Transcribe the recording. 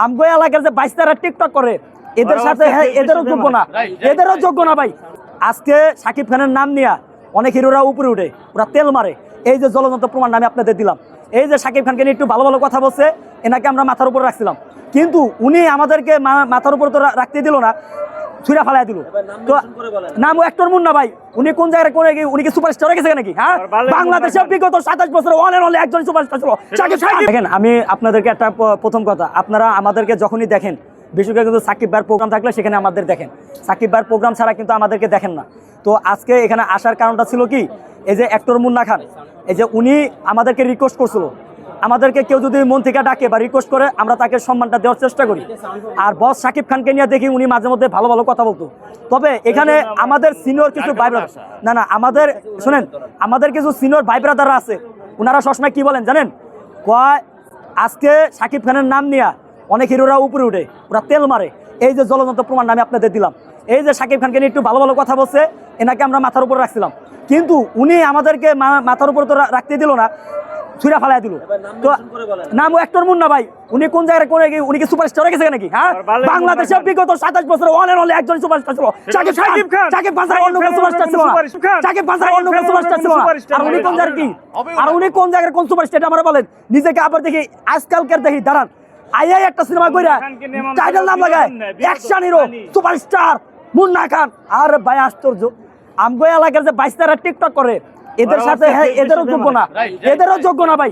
আমগো এলাকার যে বাইস্তারা টিকটক করে এদের সাথে এদেরও যোগ্য না ভাই। আজকে সাকিব খানের নাম নিয়ে অনেক হিরোরা উপরে উঠে, ওরা তেল মারে। এই যে জ্বলন্ত প্রমাণ আমি আপনাদের দিলাম, এই যে সাকিব খানকে নিয়ে একটু ভালো ভালো কথা বলছে, এনাকে আমরা মাথার উপর রাখছিলাম, কিন্তু উনি আমাদেরকে মাথার উপর তো রাখতে দিল না, ছুঁড়া ফালাই দিল। তো নাম ও অ্যাক্টর মুন্না ভাই, উনি কোন জায়গায় করে উনি কি সুপারস্টার গেছে নাকি? হ্যাঁ, বাংলাদেশের বিগত 27 বছর ওয়ান এন্ড অনলি একজন সুপারস্টার ছিল সাকিব খান। দেখেন, আমি আপনাদেরকে একটা প্রথম কথা, আপনারা আমাদেরকে যখনই দেখেন, বিশেষ করে কিন্তু সাকিব ভাইয়ের প্রোগ্রাম থাকলে সেখানে আমাদের দেখেন, সাকিব ভাইয়ের প্রোগ্রাম ছাড়া কিন্তু আমাদেরকে দেখেন না। তো আজকে এখানে আসার কারণটা ছিল কি, এই যে অ্যাক্টর মুন্না খান, এই যে উনি আমাদেরকে রিকোয়েস্ট করছিল, আমাদেরকে কেউ যদি মন থেকে ডাকে বা রিকোয়েস্ট করে আমরা তাকে সম্মানটা দেওয়ার চেষ্টা করি। আর বস সাকিব খানকে নিয়ে দেখি উনি মাঝে মধ্যে ভালো ভালো কথা বলতো। তবে এখানে আমাদের সিনিয়র কিছু ভাই ব্রাদার, না আমাদের শুনেন, আমাদের কিছু সিনিয়র ভাই ব্রাদাররা আছে, ওনারা সবসময় কি বলেন জানেন? কয় আজকে সাকিব খানের নাম নিয়ে অনেক হিরোরা উপরে উঠে, ওরা তেল মারে। এই যে জ্বলন্ত প্রমাণ আমি আপনাদের দিলাম, এই যে সাকিব খানকে নিয়ে একটু ভালো ভালো কথা বলছে, এনাকে আমরা মাথার উপর রাখছিলাম, কিন্তু উনি আমাদেরকে মাথার উপর তো রাখতে দিল না, ছুঁড়া ফালাই দিল। তো নাম ও অ্যাক্টর মুন্না ভাই, উনি কোন জায়গায় করে উনি কি সুপারস্টার গেছে নাকি? হ্যাঁ, বাংলাদেশের বিগত 27 বছর ওয়ান এন্ড অনলি একজন সুপারস্টার ছিল সাকিব খান। সাকিব খান ছাড়া অন্য কোনো সুপারস্টার ছিল না, সাকিব খান ছাড়া অন্য কোনো সুপারস্টার ছিল না। আর উনি কোন জায়গার কি, আর উনি কোন জায়গার কোন সুপারস্টার আমরা বলেন? নিজেকে আবার দেখি আজকালকার দেখি, দাঁড়ান, আইআই একটা সিনেমা কইরা টাইটেল নাম লাগায় অ্যাকশন হিরো সুপারস্টার মুন্না খান। আর ভাই আশ্চর্য, আমগো এলাকার যে বাইস্তারা টিকটক করে এদের সাথে এদেরও যোগ্য না ভাই।